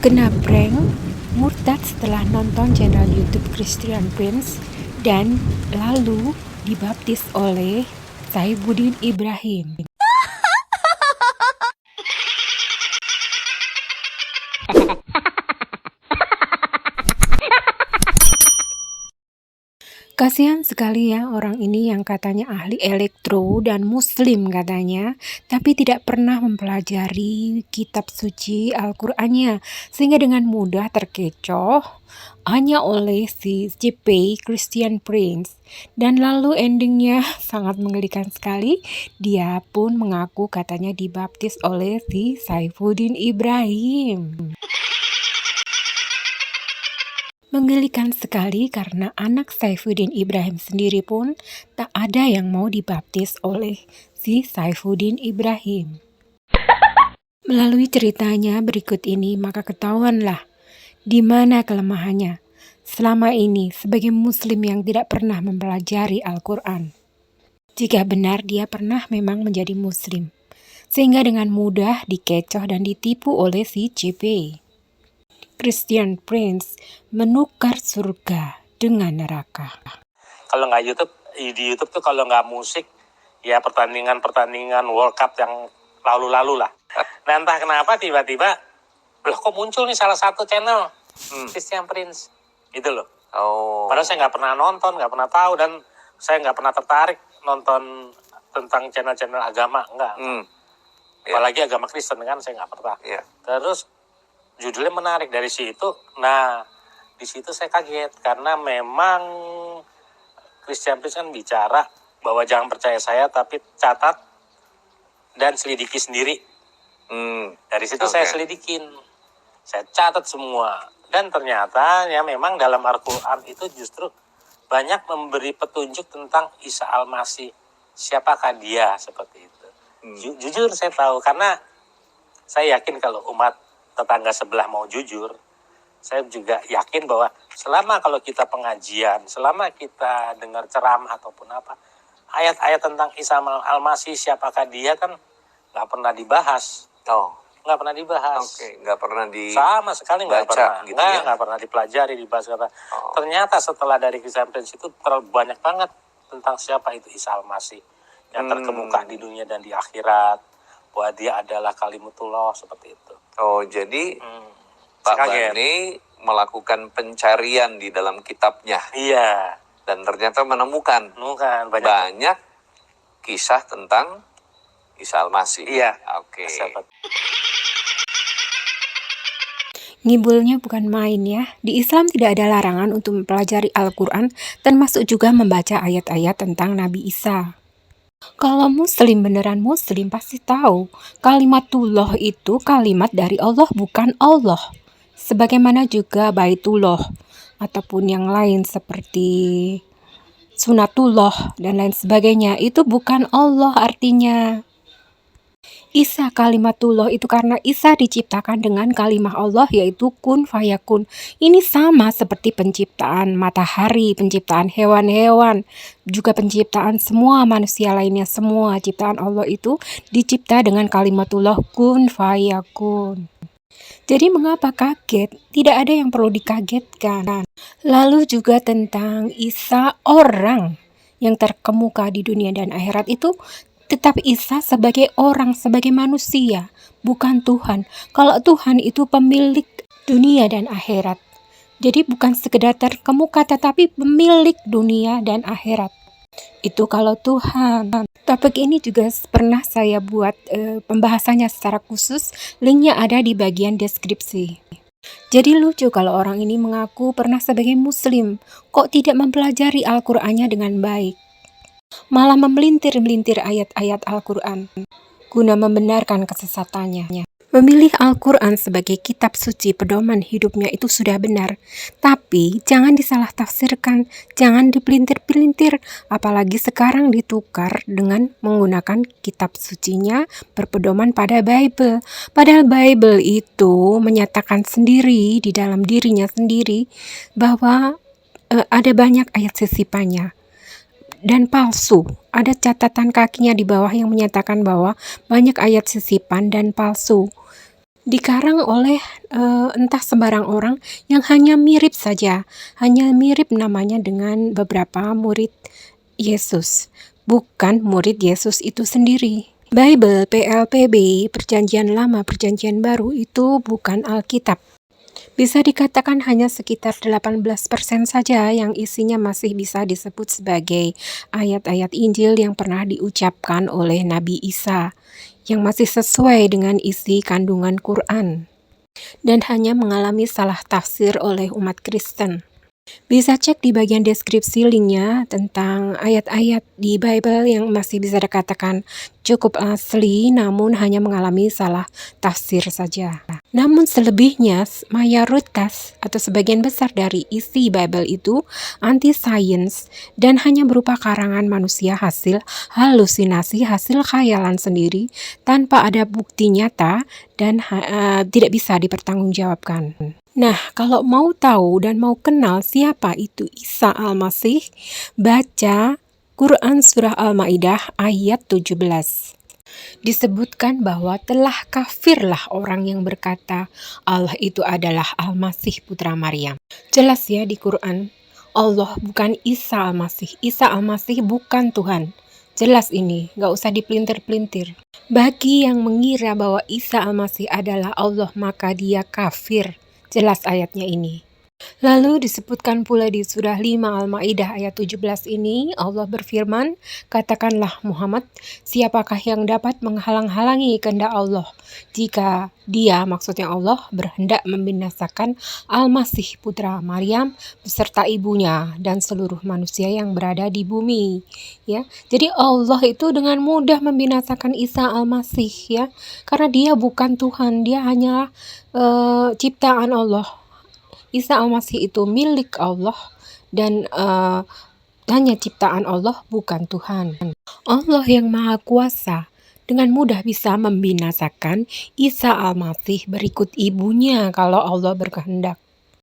Kena prank, murtad setelah nonton channel YouTube Christian Prince dan lalu dibaptis oleh Saifuddin Ibrahim. Kasihan sekali ya orang ini yang katanya ahli elektro dan muslim katanya, tapi tidak pernah mempelajari kitab suci Al-Qur'annya, sehingga dengan mudah terkecoh hanya oleh si CP Christian Prince. Dan lalu endingnya sangat menggelikan sekali, dia pun mengaku katanya dibaptis oleh si Saifuddin Ibrahim. Menggelikan sekali karena anak Saifuddin Ibrahim sendiri pun tak ada yang mau dibaptis oleh si Saifuddin Ibrahim. Melalui ceritanya berikut ini maka ketahuanlah di mana kelemahannya selama ini sebagai muslim yang tidak pernah mempelajari Al-Quran. Jika benar dia pernah memang menjadi muslim, sehingga dengan mudah dikecoh dan ditipu oleh si CP. Christian Prince menukar surga dengan neraka. Kalau nggak YouTube, di YouTube tuh kalau nggak musik, ya pertandingan World Cup yang lalu-lalu lah. Nah entah kenapa tiba-tiba, loh kok muncul nih salah satu channel, Christian Prince, itu loh. Padahal saya nggak pernah nonton, nggak pernah tahu, dan saya nggak pernah tertarik nonton tentang channel-channel agama, enggak. Apalagi agama Kristen kan, saya nggak pernah. Terus judulnya menarik dari situ. Nah, di situ saya kaget karena memang Christian Prince kan bicara bahwa jangan percaya saya tapi catat dan selidiki sendiri. Dari situ saya selidikin, saya catat semua, dan ternyata ya memang dalam Al-Quran itu justru banyak memberi petunjuk tentang Isa Al-Masih, siapakah dia, seperti itu. Jujur saya tahu karena saya yakin kalau umat tetangga sebelah mau jujur, saya juga yakin bahwa selama kalau kita pengajian, selama kita dengar ceramah ataupun apa, ayat-ayat tentang Isa Al-Masih, siapakah dia kan nggak pernah dibahas. Nggak pernah dibahas. Nggak pernah sama sekali nggak pernah. gitu ya? Nggak pernah dipelajari, dibahas. Ternyata setelah dari Christian Prince itu terlalu banyak banget tentang siapa itu Isa Al-Masih yang terkemuka di dunia dan di akhirat, bahwa dia adalah kalimutullah, seperti itu. Jadi Pak Bani melakukan pencarian di dalam kitabnya. Iya. Dan ternyata menemukan banyak kisah tentang Isa Al-Masih. Iya. Ngibulnya bukan main ya. Di Islam tidak ada larangan untuk mempelajari Al-Quran, termasuk juga membaca ayat-ayat tentang Nabi Isa. Kalau muslim beneran muslim pasti tahu kalimatullah itu kalimat dari Allah, bukan Allah. Sebagaimana juga baitullah ataupun yang lain seperti sunatullah dan lain sebagainya, itu bukan Allah artinya. Isa kalimatullah itu karena Isa diciptakan dengan kalimah Allah, yaitu kun fayakun. Ini sama seperti penciptaan matahari, penciptaan hewan-hewan, juga penciptaan semua manusia lainnya. Semua ciptaan Allah itu dicipta dengan kalimatullah kun fayakun. Jadi mengapa kaget? Tidak ada yang perlu dikagetkan. Lalu juga tentang Isa orang yang terkemuka di dunia dan akhirat itu, tetapi Isa sebagai orang, sebagai manusia, bukan Tuhan. Kalau Tuhan itu pemilik dunia dan akhirat. Jadi bukan sekedar terkemuka, tetapi pemilik dunia dan akhirat. Itu kalau Tuhan. Topik ini juga pernah saya buat pembahasannya secara khusus. Linknya ada di bagian deskripsi. Jadi lucu kalau orang ini mengaku pernah sebagai muslim, kok tidak mempelajari Al-Qur'annya dengan baik, malah memelintir-melintir ayat-ayat Al-Quran guna membenarkan kesesatannya. Memilih Al-Quran sebagai kitab suci pedoman hidupnya itu sudah benar, tapi jangan disalah tafsirkan, jangan dipelintir-pelintir, apalagi sekarang ditukar dengan menggunakan kitab sucinya berpedoman pada Bible. Padahal Bible itu menyatakan sendiri di dalam dirinya sendiri bahwa ada banyak ayat sisipannya dan palsu. Ada catatan kakinya di bawah yang menyatakan bahwa banyak ayat sisipan dan palsu. dikarang oleh entah sembarang orang yang hanya mirip saja, hanya mirip namanya dengan beberapa murid Yesus, bukan murid Yesus itu sendiri. Bible PLPB, Perjanjian Lama, Perjanjian Baru itu bukan Alkitab. Bisa dikatakan hanya sekitar 18% saja yang isinya masih bisa disebut sebagai ayat-ayat Injil yang pernah diucapkan oleh Nabi Isa, yang masih sesuai dengan isi kandungan Quran, dan hanya mengalami salah tafsir oleh umat Kristen. Bisa cek di bagian deskripsi linknya tentang ayat-ayat di Bible yang masih bisa dikatakan cukup asli namun hanya mengalami salah tafsir saja. Namun selebihnya, mayoritas atau sebagian besar dari isi Bible itu anti-sains dan hanya berupa karangan manusia hasil halusinasi, hasil khayalan sendiri tanpa ada bukti nyata dan tidak bisa dipertanggungjawabkan. Nah, kalau mau tahu dan mau kenal siapa itu Isa Al-Masih, baca Quran Surah Al-Ma'idah ayat 17. Disebutkan bahwa telah kafirlah orang yang berkata Allah itu adalah Al-Masih putra Maryam. Jelas ya di Quran, Allah bukan Isa Al-Masih. Isa Al-Masih bukan Tuhan. Jelas ini, gak usah dipelintir-pelintir. Bagi yang mengira bahwa Isa Al-Masih adalah Allah, maka dia kafir. Jelas ayatnya ini. Lalu disebutkan pula di surah 5 Al-Ma'idah ayat 17 ini, Allah berfirman, katakanlah Muhammad, siapakah yang dapat menghalang-halangi kehendak Allah jika dia, maksudnya Allah, berhendak membinasakan Al-Masih putra Maryam beserta ibunya dan seluruh manusia yang berada di bumi. Ya, jadi Allah itu dengan mudah membinasakan Isa Al-Masih, ya, karena dia bukan Tuhan, dia hanya ciptaan Allah. Isa Al-Masih itu milik Allah dan hanya ciptaan Allah, bukan Tuhan. Allah yang Maha Kuasa dengan mudah bisa membinasakan Isa Al-Masih berikut ibunya kalau Allah berkehendak.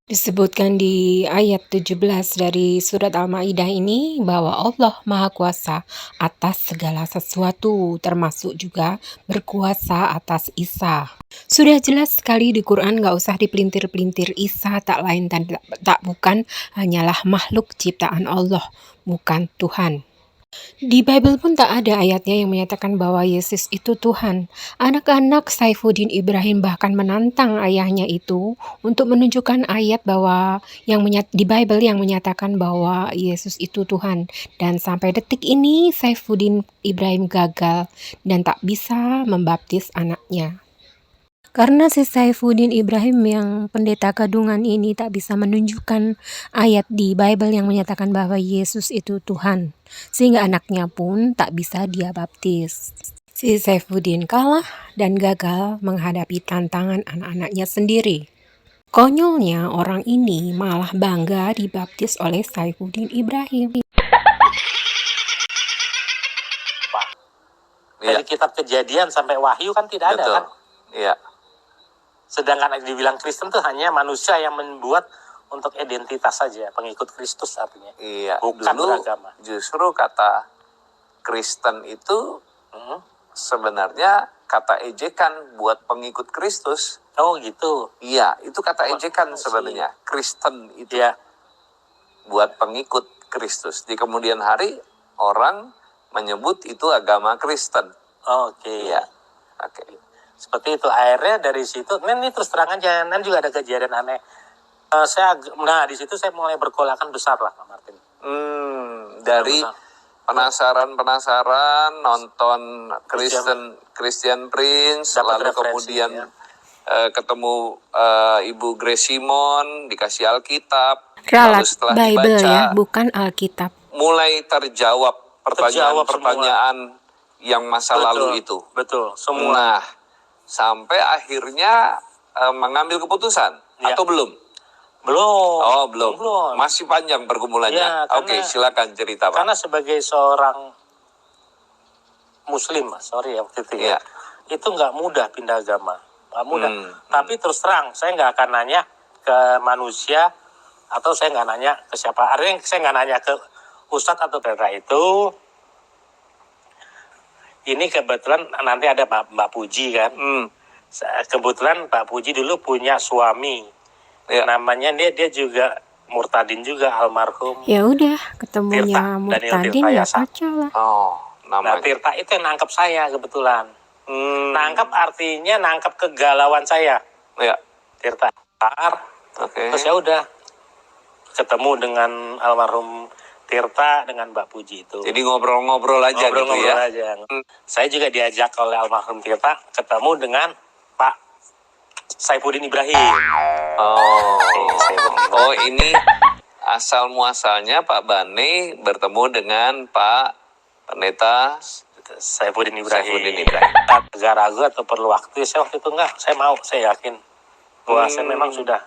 Disebutkan di ayat 17 dari surat Al-Ma'idah ini bahwa Allah Maha Kuasa atas segala sesuatu, termasuk juga berkuasa atas Isa. Sudah jelas sekali di Quran, gak usah dipelintir-pelintir, Isa tak lain dan tak bukan hanyalah makhluk ciptaan Allah, bukan Tuhan. Di Bible pun tak ada ayatnya yang menyatakan bahwa Yesus itu Tuhan. Anak-anak Saifuddin Ibrahim bahkan menantang ayahnya itu untuk menunjukkan ayat bahwa di Bible yang menyatakan bahwa Yesus itu Tuhan. Dan sampai detik ini Saifuddin Ibrahim gagal dan tak bisa membaptis anaknya. Karena si Saifuddin Ibrahim yang pendeta kadungan ini tak bisa menunjukkan ayat di Bible yang menyatakan bahwa Yesus itu Tuhan, sehingga anaknya pun tak bisa dia baptis. Si Saifuddin kalah dan gagal menghadapi tantangan anak-anaknya sendiri. Konyolnya orang ini malah bangga dibaptis oleh Saifuddin Ibrahim. Dari kitab Kejadian sampai Wahyu kan tidak ada kan? Iya. Sedangkan dibilang Kristen tuh hanya manusia yang membuat untuk identitas saja, pengikut Kristus artinya. Iya. Bukan dulu beragama. Justru kata Kristen itu sebenarnya kata ejekan buat pengikut Kristus. Oh gitu. Iya, itu kata ejekan sebenarnya. Kristen itu buat pengikut Kristus. Di kemudian hari orang menyebut itu agama Kristen. Oke. Iya. Oke. Seperti itu, akhirnya dari situ, ini terus terang aja, juga ada kejadian aneh. Di situ saya mulai berkolakan besar lah, Pak Martin. Dari penasaran nonton Christian Prince, lalu kemudian ketemu Ibu Grace Simon, dikasih Alkitab, Ralat lalu setelah Bible dibaca, ya, bukan Alkitab. mulai terjawab pertanyaan-pertanyaan yang masa lalu itu. Betul, semua. Nah, sampai akhirnya mengambil keputusan atau belum? Belum. Oh, belum. Masih panjang pergumulannya. Ya, Oke, silakan cerita, Pak. Karena sebagai seorang Muslim, sorry ya waktu itu ya, itu nggak mudah pindah agama, nggak mudah. Tapi terus terang, saya nggak akan nanya ke manusia atau saya nggak nanya ke siapa. Artinya saya nggak nanya ke ustadz atau daerah itu. Ini kebetulan nanti ada Mbak Puji kan. Kebetulan Pak Puji dulu punya suami, Ya. namanya dia juga Murtadin juga, almarhum. Ya udah, Tirta, ketemunya Daniel Murtadin Tirta ya Yasa. kacau lah. Oh, Nah, namanya. Tirta itu yang nangkep saya kebetulan. Nangkep artinya nangkep kegalauan saya. Ya. Tirta. Oke. Terus ya udah ketemu dengan almarhum Tirta dengan Mbak Puji itu. Jadi ngobrol-ngobrol aja gitu Ngobrol-ngobrol ya. aja. Saya juga diajak oleh almarhum Tirta ketemu dengan Pak Saifuddin Ibrahim. Oh. Saifuddin Ibrahim. Oh, ini asal muasalnya Pak Bane bertemu dengan Pak Pendeta Saifuddin Ibrahim. Saifuddin Ibrahim. Agak ragu atau perlu waktu, saya waktu itu enggak. Saya mau, saya yakin. Bahwa saya memang sudah.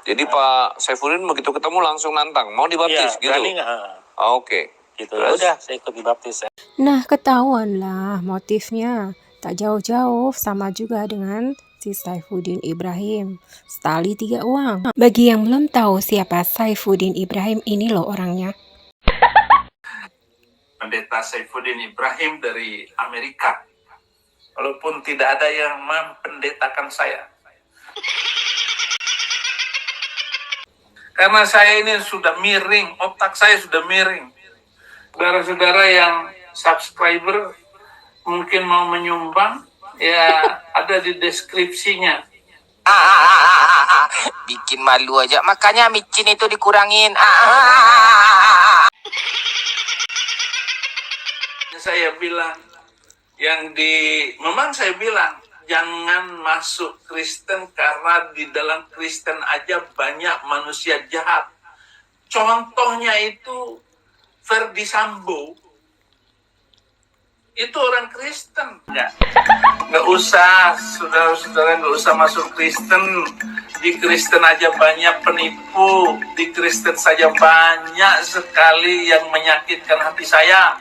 Jadi Pak Saifuddin begitu ketemu langsung nantang, mau dibaptis gitu. Berani nggak? Oke. Gitu. Terus? Udah, saya ikut dibaptis. Nah, ketahuan lah motifnya. Tak jauh-jauh sama juga dengan si Saifuddin Ibrahim. Setali 3 uang. Bagi yang belum tahu siapa Saifuddin Ibrahim, ini loh orangnya. Pendeta Saifuddin Ibrahim dari Amerika. Walaupun tidak ada yang mempendetakan saya. Karena saya ini sudah miring, otak saya sudah miring. Saudara-saudara yang subscriber mungkin mau menyumbang, ya ada di deskripsinya. Bikin malu aja, makanya micin itu dikurangin. Saya bilang, memang saya bilang, jangan masuk Kristen karena di dalam Kristen aja banyak manusia jahat. Contohnya itu Ferdi Sambo. Itu orang Kristen. Nggak usah, saudara-saudara, nggak usah masuk Kristen. Di Kristen aja banyak penipu. Di Kristen saja banyak sekali yang menyakitkan hati saya.